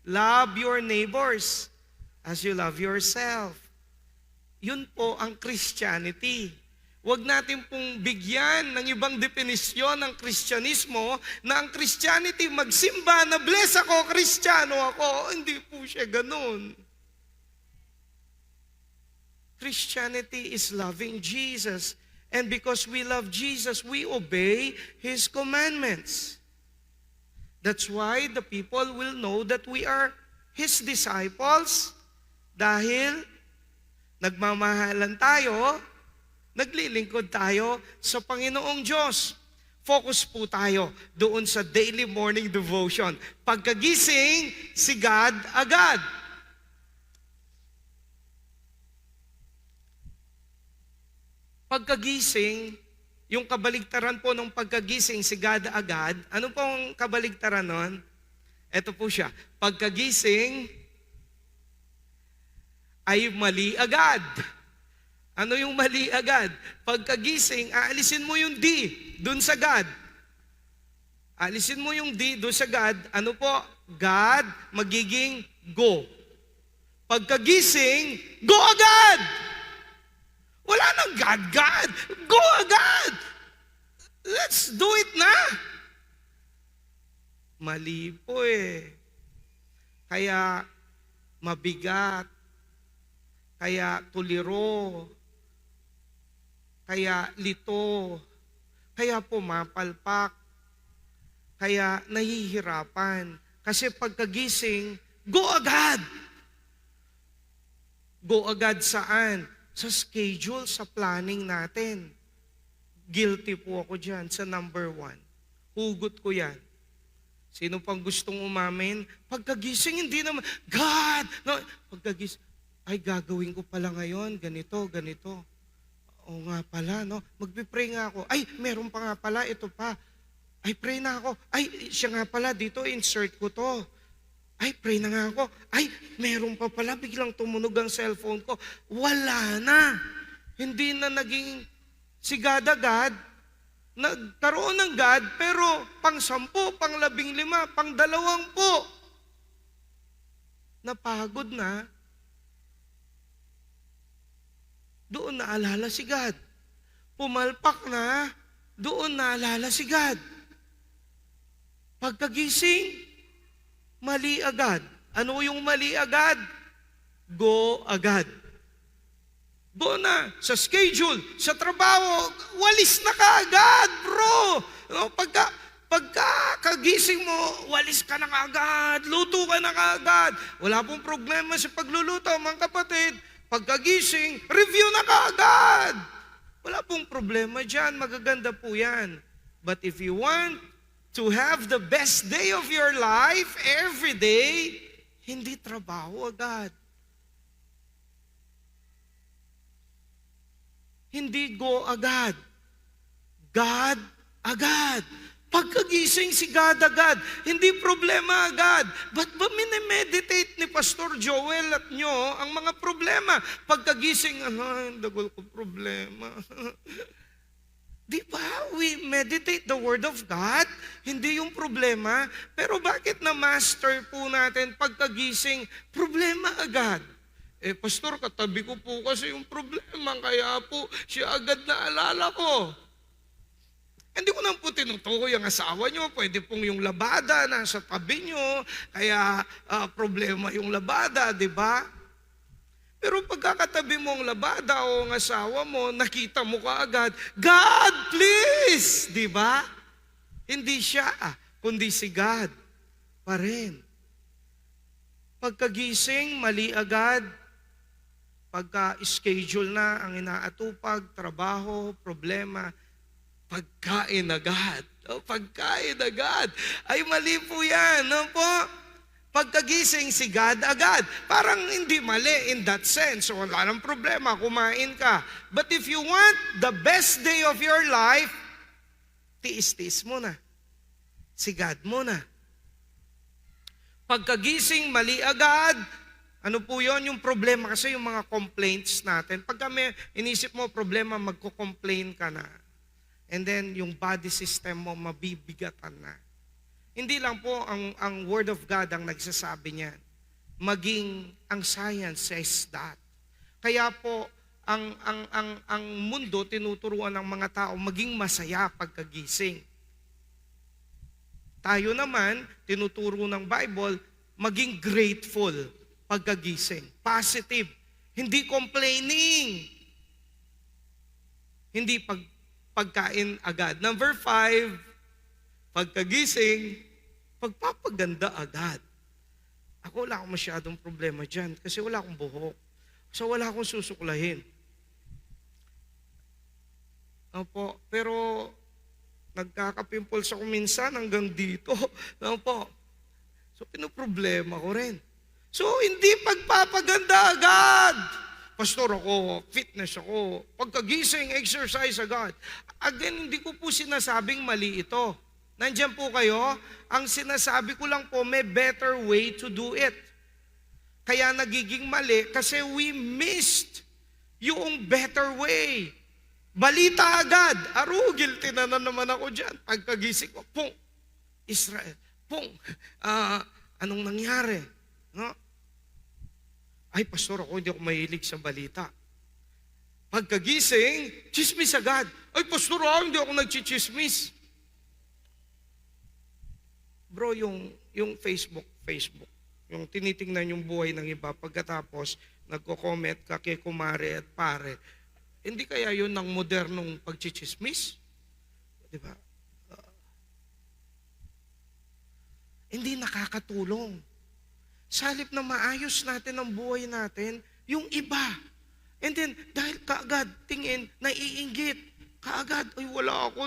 Love your neighbors as you love yourself. Yun po ang Christianity. Huwag natin pong bigyan ng ibang definisyon ng Kristyanismo na ang Christianity magsimba na bless ako, Kristiyano ako. Hindi po siya ganun. Christianity is loving Jesus. And because we love Jesus, we obey His commandments. That's why the people will know that we are His disciples dahil nagmamahalan tayo, naglilingkod tayo sa Panginoong Diyos. Focus po tayo doon sa daily morning devotion. Pagkagising, si God agad. Pagkagising, yung kabaligtaran po ng pagkagising, si God agad. Ano pong kabaligtaran nun? Ito po siya. Pagkagising ay mali agad. Ano yung mali agad? Pagkagising, aalisin mo yung D dun sa God. Aalisin mo yung D dun sa God. Ano po? God magiging go. Pagkagising, go agad! Wala nang God. Go agad! Let's do it na! Mali po eh. Kaya mabigat. Kaya tuliro. Kaya lito. Kaya pumapalpak. Kaya nahihirapan. Kasi pagkagising, go agad! Go agad saan? Sa schedule, sa planning natin. Guilty po ako dyan sa number 1. Hugot ko yan. Sino pang gustong umamin? Pagkagising, hindi naman, God! No, pagkagising, ay gagawin ko pala ngayon, ganito. Oo nga pala, no? Magpipray nga ako. Ay, meron pa nga pala, ito pa. Ay, pray na ako. Ay, siya nga pala, dito, insert ko to. Ay, pray na nga ako. Ay, meron pa pala, biglang tumunog ang cellphone ko. Wala na. Hindi na naging si God agad. Nagkaroon ng God, pero pang 10, pang 15, pang 20. Napagod na. Doon naalala si God. Pumalpak na, doon naalala si God. Pagkagising, mali agad. Ano yung mali agad? Go agad. Go na sa schedule, sa trabaho, walis na kaagad, bro. No, pagkagising mo, walis ka na kaagad, luto ka na kaagad. Wala pong problema sa pagluluto, mga kapatid. Pagkagising, review na kaagad. Wala pong problema dyan, magaganda po yan. But if you want to have the best day of your life every day, hindi trabaho agad. Hindi go agad. God agad. Pagkagising si God agad. Hindi problema agad. Ba't ba minimeditate ni Pastor Joel at nyo ang mga problema? Pagkagising, dagol ko problema. Di ba? We meditate the Word of God. Hindi yung problema. Pero bakit na-master po natin pagkagising, problema agad? Pastor, katabi ko po kasi yung problema, kaya po siya agad naalala ko. Hindi ko naman po tinutukoy ang asawa nyo, pwede pong yung labada nasa tabi nyo, kaya problema yung labada, di ba? Pero pagkakatabi mo ang labada o ang asawa mo, nakita mo kaagad, God, please! Di ba? Hindi siya, kundi si God pa rin. Pagkagising, mali agad. Pagka-schedule na ang inaatupag, trabaho, problema, pagkain agad. Pagkain agad. Ay, mali po yan. No po? Pagkagising si God agad. Parang hindi mali in that sense. So, wala nang problema, kumain ka. But if you want the best day of your life, tiis-tiis mo na. Si God mo na. Pagkagising, mali agad. Ano po yon? Yung problema kasi yung mga complaints natin. Pag kami inisip mo problema, magko-complain ka na. And then yung body system mo mabibigatan na. Hindi lang po ang Word of God ang nagsasabi niyan. Maging ang science says that. Kaya po ang mundo tinuturuan ng mga tao maging masaya pagkagising. Tayo naman tinuturo ng Bible maging grateful pagkagising. Positive. Hindi complaining. Hindi pagkain agad. Number 5, pagkagising, pagpapaganda agad. Ako wala akong masyadong problema dyan kasi wala akong buhok. So wala akong susuklahin. Opo, pero nagkaka-pimples ako minsan hanggang dito. Opo. So pinoproblema ko rin. So hindi pagpapaganda agad. Pastor, ako, fitness ako, pagkagising, exercise agad. Again, hindi ko po sinasabing mali ito. Nandiyan po kayo, ang sinasabi ko lang po, may better way to do it. Kaya nagiging mali kasi we missed yung better way. Balita agad. Guilty na naman ako dyan. Pagkagising ko, pong, Israel, pong, anong nangyari? No? Ay, pastor, ako hindi ako mahilig sa balita. Pagkagising, chismis agad. Ay, pastor, hindi ako nagchichismis. Bro, yung Facebook, yung tinitingnan yung buhay ng iba, pagkatapos nagko-comment ka kay kumare at pare, hindi kaya yun ng modernong pagchichismis? Di ba? Hindi nakakatulong. Sa halip na maayos natin ang buhay natin, yung iba. And then, dahil kaagad, tingin, naiinggit. Kaagad, ay wala ako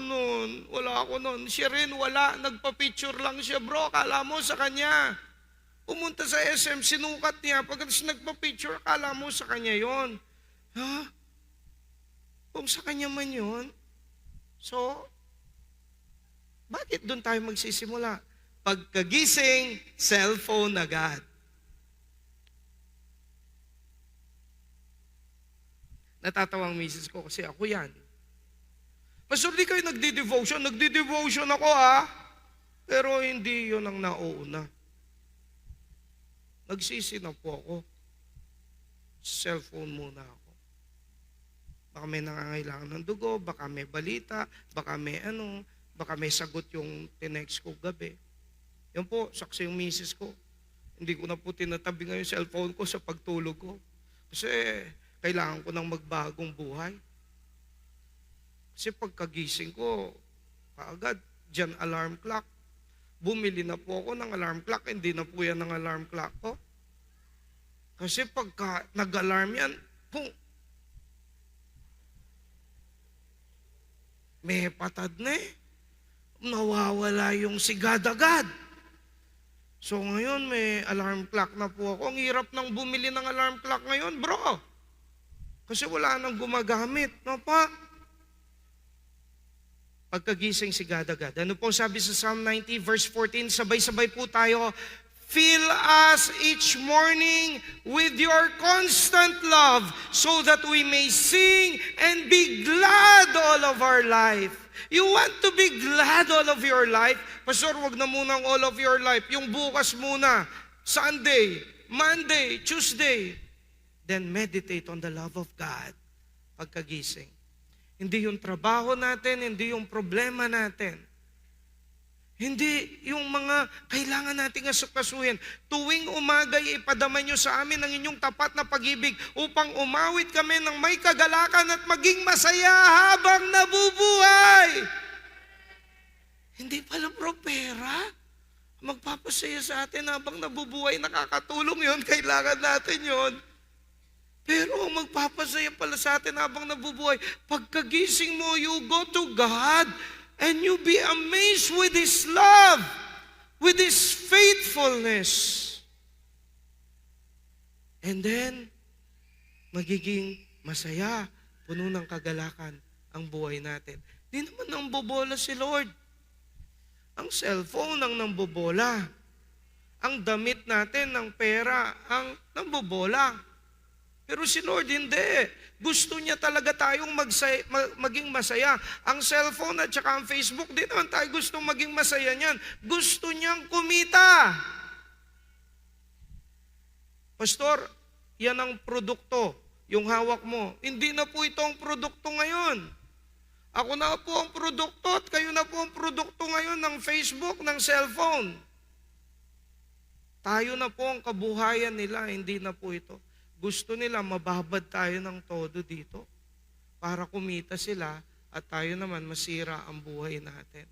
nun. Siya rin, wala. Nagpa-picture lang siya, bro. Kala mo sa kanya. Pumunta sa SM, sinukat niya. Pagkatapos nagpa-picture, kala mo sa kanya yon. Ha? Kung sa kanya man yon, so, bakit doon tayo magsisimula? Pagkagising, cellphone agad. Natatawa ang misis ko kasi ako yan. Pastor, di kayo nagdi-devotion? Nagdi-devotion ako pero hindi yun ang nauuna. Nagsisi na po ako. Cellphone muna ako. Baka may nangangailangan ng dugo, baka may balita, baka may sagot yung tinext ko gabi. Yan po, saksi yung misis ko. Hindi ko na po tinatabi ngayon yung cellphone ko sa pagtulog ko. Kasi kailangan ko ng magbagong buhay. Kasi pagkagising ko, kaagad, dyan alarm clock. Bumili na po ako ng alarm clock, hindi na po yan ang alarm clock ko. Kasi pagka nag-alarm yan, pung, may patad na nawawala yung sigad agad. So ngayon may alarm clock na po ako. Ang hirap nang bumili ng alarm clock ngayon, bro. Kasi wala nang gumagamit. No pa? Pagkagising sigad-agad. Ano po sabi sa Psalm 90 verse 14? Sabay-sabay po tayo. Fill us each morning with your constant love so that we may sing and be glad all of our life. You want to be glad all of your life? Pastor, wag na munang all of your life. Yung bukas muna. Sunday, Monday, Tuesday. Then meditate on the love of God pagkagising. Hindi yung trabaho natin, hindi yung problema natin. Hindi yung mga kailangan nating asukasuhin. Tuwing umaga, ipadama nyo sa amin ang inyong tapat na pag-ibig upang umawit kami ng may kagalakan at maging masaya habang nabubuhay. Hindi pala pera. Magpapasaya sa atin habang nabubuhay, nakakatulong yon, kailangan natin yon. Pero ang magpapasaya pala sa atin habang nabubuhay, pagkagising mo, you go to God and you be amazed with His love, with His faithfulness. And then, magiging masaya, puno ng kagalakan ang buhay natin. Di naman nang bobola si Lord. Ang cellphone ang nambobola. Ang damit natin, ng pera, ang nambobola. Pero si Lord hindi. Gusto niya talaga tayong maging masaya. Ang cellphone at saka ang Facebook, di naman tayo gustong maging masaya niyan. Gusto niyang kumita. Pastor, yan ang produkto, yung hawak mo. Hindi na po ito ang produkto ngayon. Ako na po ang produkto at kayo na po ang produkto ngayon ng Facebook, ng cellphone. Tayo na po ang kabuhayan nila, hindi na po ito. Gusto nila mababad tayo ng todo dito para kumita sila at tayo naman masira ang buhay natin.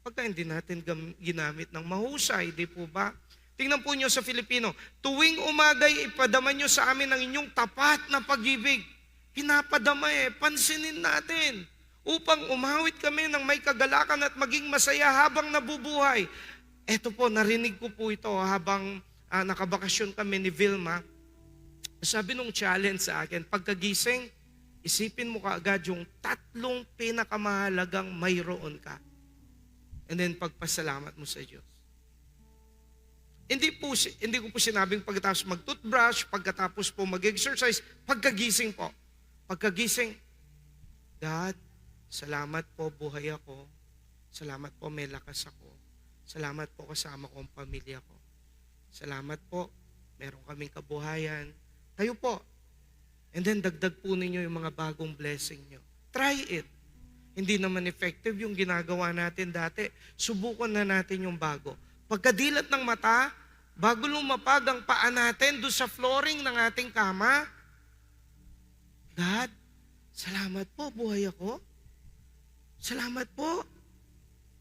Pagka hindi natin ginamit ng mahusay, di po ba? Tingnan po nyo sa Filipino, tuwing umagay ipadama nyo sa amin ang inyong tapat na pag-ibig. Pinapadama pansinin natin upang umawit kami ng may kagalakan at maging masaya habang nabubuhay. Eto po, narinig ko po ito habang nakabakasyon kami ni Vilma. Sabi nung challenge sa akin, pagkagising, isipin mo kaagad yung 3 pinakamahalagang mayroon ka. And then pagpasalamat mo sa Diyos. Hindi ko po sinabing pagkatapos mag-toothbrush, pagkatapos po mag-exercise, pagkagising po. Pagkagising, God, salamat po buhay ako. Salamat po may lakas ako. Salamat po kasama ko ang pamilya ko. Salamat po, meron kaming kabuhayan. Tayo po. And then dagdag po ninyo yung mga bagong blessing nyo. Try it. Hindi naman effective yung ginagawa natin dati. Subukan na natin yung bago. Pagkadilat ng mata, bago lumapag ang paa natin doon sa flooring ng ating kama, God, salamat po, buhay ako. Salamat po,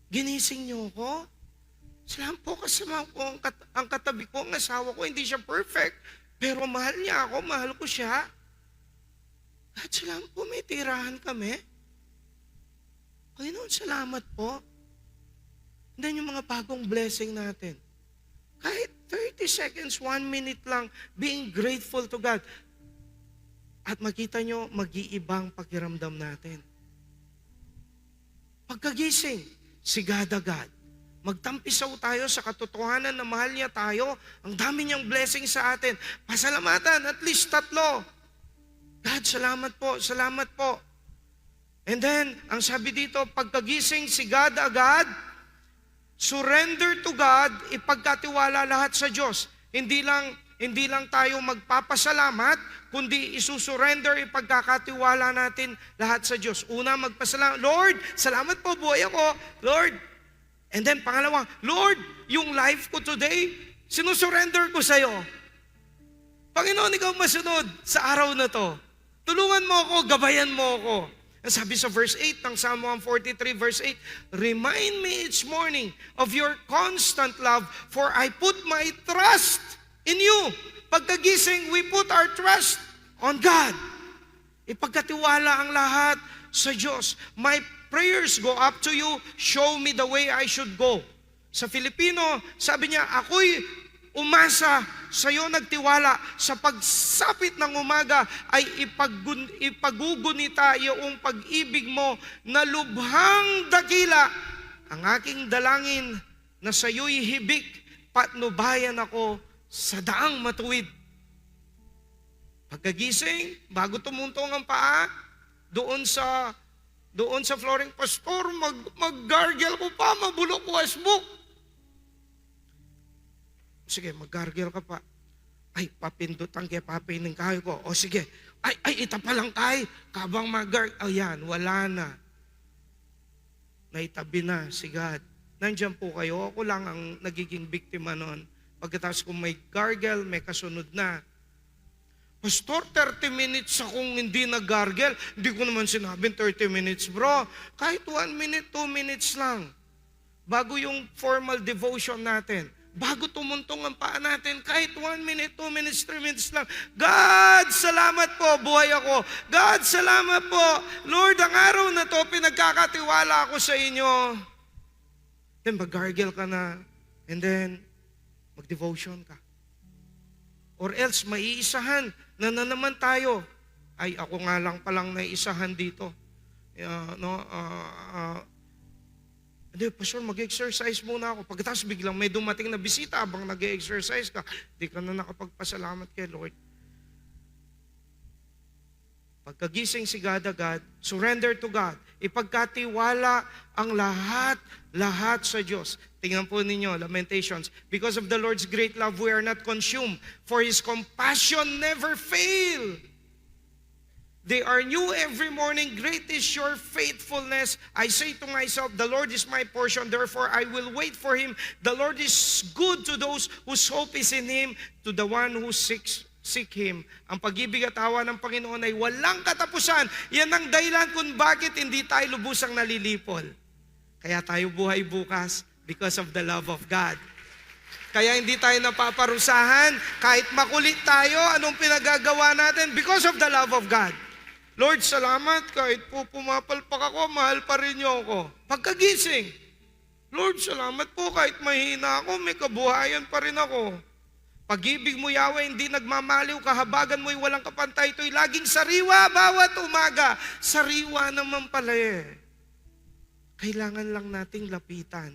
ginising niyo ako. Salamat po, kasama ko ang katabi ko, ang asawa ko, hindi siya perfect. Pero mahal niya ako, mahal ko siya. God, salamat po, may tirahan kami. Panginoon, salamat po. And then yung mga bagong blessing natin. Kahit 30 seconds, 1 minute lang, being grateful to God. At makita nyo, mag-iibang pakiramdam natin. Pagkagising, sigad-agad. Magtampisaw tayo sa katotohanan na mahal niya tayo. Ang dami niyang blessing sa atin. Pasalamatan, at least 3. God, salamat po, salamat po. And then, ang sabi dito, pagkagising, sigad-agad, surrender to God, ipagkatiwala lahat sa Diyos. Hindi lang tayo magpapasalamat, kundi isusurrender, ipagkakatiwala natin lahat sa Diyos. Una, magpasalamat. Lord, salamat po, buhay ako. Lord. And then, pangalawa, Lord, yung life ko today, sinusurrender ko sa'yo. Panginoon, ikaw masunod sa araw na to. Tulungan mo ako, gabayan mo ako. Sabi sa verse 8 ng Psalm 143 verse 8, remind me each morning of your constant love, for I put my trust in you. Pagkagising, we put our trust on God. Ipagkatiwala ang lahat sa Diyos. My prayers go up to you, show me the way I should go. Sa Filipino, sabi niya, ako'y umasa, sa iyo nagtiwala, sa pagsapit ng umaga ay ipagugunita iyong pag-ibig mo na lubhang dakila. Ang aking dalangin na sa iyo'y hibik, patnubayan ako sa daang matuwid. Pagkagising, bago tumuntong ang paa, doon sa flooring, Pastor, mag-gargle ko pa, mabulok ko asbuk. Sige, mag-gargle ka pa. Ay, papindutan kaya papining kayo ko. O sige, ay, ita pa lang tayo. Kabang mag-gargle, ayan, wala na. Naitabi na si God. Nandiyan po kayo, ako lang ang nagiging biktima noon. Pagkatapos kung may gargle, may kasunod na. Pastor, 30 minutes akong hindi nag-gargle. Hindi ko naman sinabing 30 minutes, bro. Kahit 1 minute, 2 minutes lang. Bago yung formal devotion natin. Bago tumuntong ang paa natin, kahit 1 minute, 2 minutes, 3 minutes lang. God, salamat po, buhay ako. God, salamat po. Lord, ang araw na to, pinagkakatiwala ako sa inyo. Then mag-gargle ka na. And then, mag-devotion ka. Or else, maiisahan na naman tayo. Ay, ako nga lang palang naiisahan dito. Hindi, Pastor, mag-exercise muna ako. Pagkatapos biglang may dumating na bisita habang nag-exercise ka, di ka na nakapagpasalamat kay Lord. Pagkagising si God agad, surrender to God. Ipagkatiwala ang lahat sa Diyos. Tingnan po ninyo, Lamentations. Because of the Lord's great love, we are not consumed, for His compassion never fail. They are new every morning. Great is your faithfulness. I say to myself, the Lord is my portion, therefore I will wait for Him. The Lord is good to those whose hope is in Him, to the one who seek Him. Ang pag-ibig at awa ng Panginoon ay walang katapusan. Yan ang dahilan kung bakit hindi tayo lubusang nalilipol. Kaya tayo buhay bukas because of the love of God. Kaya hindi tayo napaparusahan. Kahit makulit tayo, anong pinagagawa natin? Because of the love of God. Lord, salamat, kahit po pumapalpak ako, mahal pa rin niyo ako. Pagkagising, Lord, salamat po, kahit mahina ako, may kabuhayan pa rin ako. Pag-ibig mo, Yahweh, hindi nagmamaliw, kahabagan mo'y walang kapantay, ito'y laging sariwa bawat umaga. Sariwa naman pala eh. Kailangan lang nating lapitan.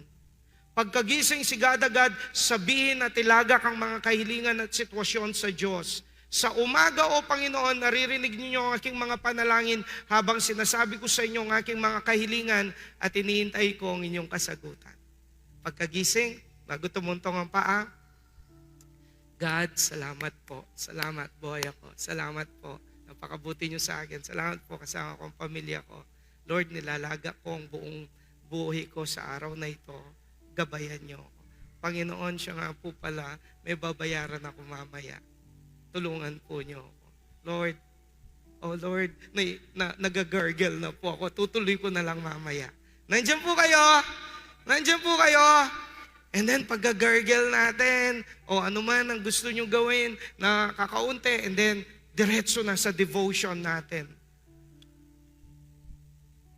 Pagkagising si God agad, sabihin at ilagak ang mga kahilingan at sitwasyon sa Diyos. Sa umaga, O Panginoon, naririnig ninyo ang aking mga panalangin habang sinasabi ko sa inyo ang aking mga kahilingan at iniintay ko ang inyong kasagutan. Pagkagising, bago tumuntong ang paa, God, salamat po. Salamat, buhay ako. Salamat po. Napakabuti niyo sa akin. Salamat po kasama ko ang pamilya ko. Lord, nilalaga ko ang buong buhay ko sa araw na ito. Gabayan niyo ako. Panginoon, siya nga po pala, may babayaran ako mamaya. Tulungan po niyo ako. Lord, oh Lord, nag-gargle na po ako. Tutuloy ko na lang mamaya. Nandiyan po kayo? Nandiyan po kayo? And then pag-gargle natin, o ano man ang gusto niyo gawin na kakaunti, and then diretso na sa devotion natin.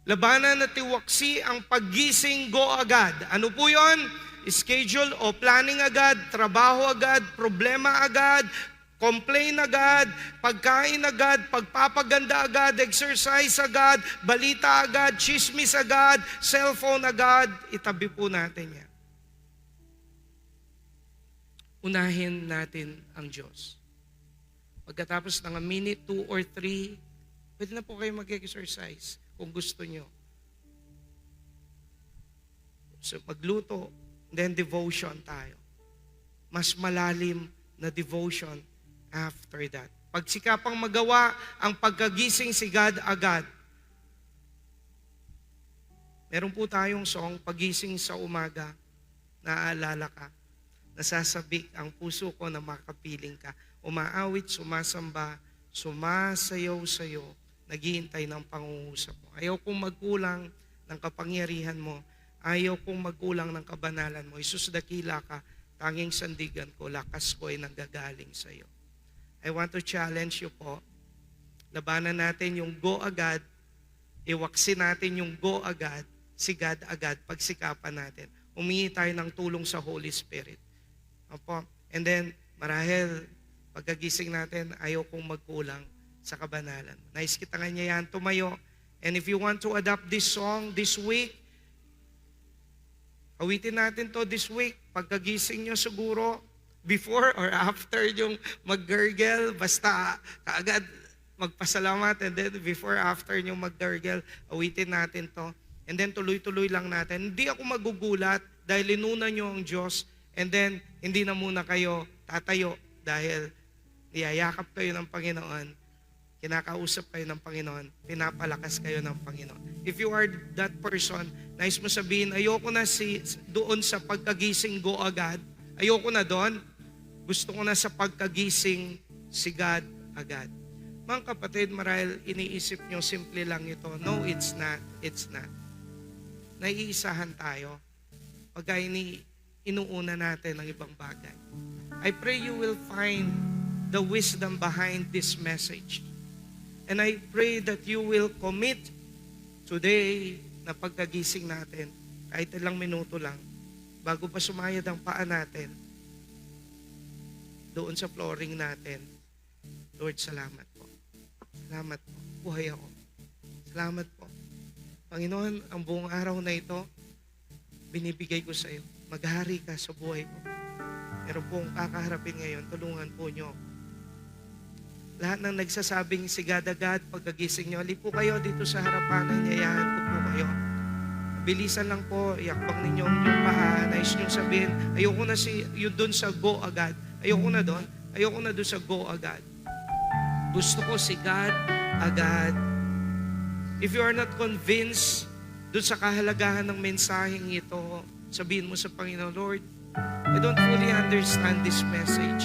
Labanan na tiwaksi ang paggising go agad. Ano po yon? Schedule o planning agad, trabaho agad, problema agad, complain agad, pagkain agad, pagpapaganda agad, exercise agad, balita agad, chismis agad, cellphone agad. Itabi po natin yan. Unahin natin ang Diyos. Pagkatapos ng a minute, 2 or 3, pwede na po kayo mag-exercise kung gusto nyo. So magluto, then devotion tayo. Mas malalim na devotion after that. Pagsikapang magawa ang pagkagising si God agad. Meron po tayong song, Pagising sa Umaga, naaalala ka. Nasasabik ang puso ko na makapiling ka. Umaawit, sumasamba, sumasayaw sa'yo, naghihintay ng pangungusap mo. Ayaw kong magkulang ng kapangyarihan mo. Ayaw kong magkulang ng kabanalan mo. Isus, dakila ka, tanging sandigan ko, lakas ko ay nanggagaling sa'yo. I want to challenge you po. Labanan natin yung go agad, iwaksi natin yung go agad, si God agad, pagsikapan natin. Humingi tayo ng tulong sa Holy Spirit. Opo. And then, marahil, pagkagising natin, ayaw kong magkulang sa kabanalan. Nais kita nga niya yan, tumayo. And if you want to adopt this song this week, awitin natin to this week. Pagkagising nyo siguro, before or after yung mag-gurgle, basta kaagad magpasalamat, and then before, after nyo mag-gurgle, awitin natin to. And then tuloy-tuloy lang natin. Hindi ako magugulat dahil inuuna nyo ang Diyos, and then hindi na muna kayo tatayo dahil niyayakap kayo ng Panginoon, kinakausap kayo ng Panginoon, pinapalakas kayo ng Panginoon. If you are that person, nais mo sabihin, ayoko na doon sa pagkagising go agad, ayoko na doon, gusto ko na sa pagkagising sigad agad. Mga kapatid, marahil iniisip nyo simple lang ito. No, it's not. It's not. Naiisahan tayo pagka inuuna natin ang ibang bagay. I pray you will find the wisdom behind this message. And I pray that you will commit today na pagkagising natin, kahit ilang minuto lang, bago pa sumayad ang paa natin, doon sa flooring natin, Lord, salamat po. Salamat po. Buhay ako. Salamat po. Panginoon, ang buong araw na ito, binibigay ko sa iyo. Maghari ka sa buhay ko. Meron pong kakaharapin ngayon, tulungan po nyo. Lahat ng nagsasabing sigad-agad, pagkagising nyo, halip po kayo dito sa harapan, nanyayahan ko po kayo. Bilisan lang po, iakbang ninyo ang inyong paa, nais nyo sabihin, ayoko na yun dun sa go agad. Ayoko na doon. Ayoko na doon sa go agad. Gusto ko sigad agad. If you are not convinced doon sa kahalagahan ng mensaheng ito, sabihin mo sa Panginoon, Lord, I don't fully understand this message.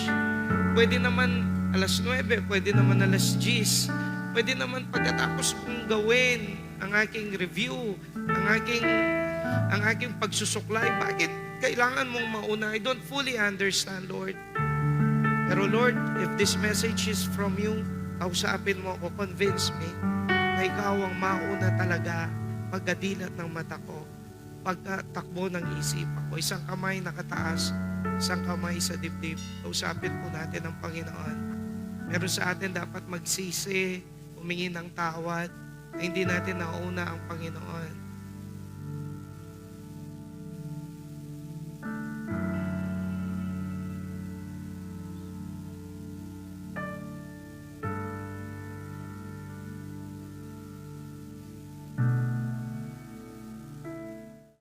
Pwede naman alas 9, pwede naman alas 10, pwede naman pagkatapos kong gawin ang aking review, ang aking pagsusuklay. Bakit kailangan mong mauna? I don't fully understand, Lord. Pero Lord, if this message is from you, kausapin mo ako, convince me na ikaw ang mauna talaga pagkadilat ng mata ko, pagkatakbo ng isipan ko. Isang kamay nakataas, isang kamay sa dibdib. Kausapin po natin ang Panginoon. Meron sa atin dapat magsisi, humingi ng tawad, na hindi natin nauna ang Panginoon.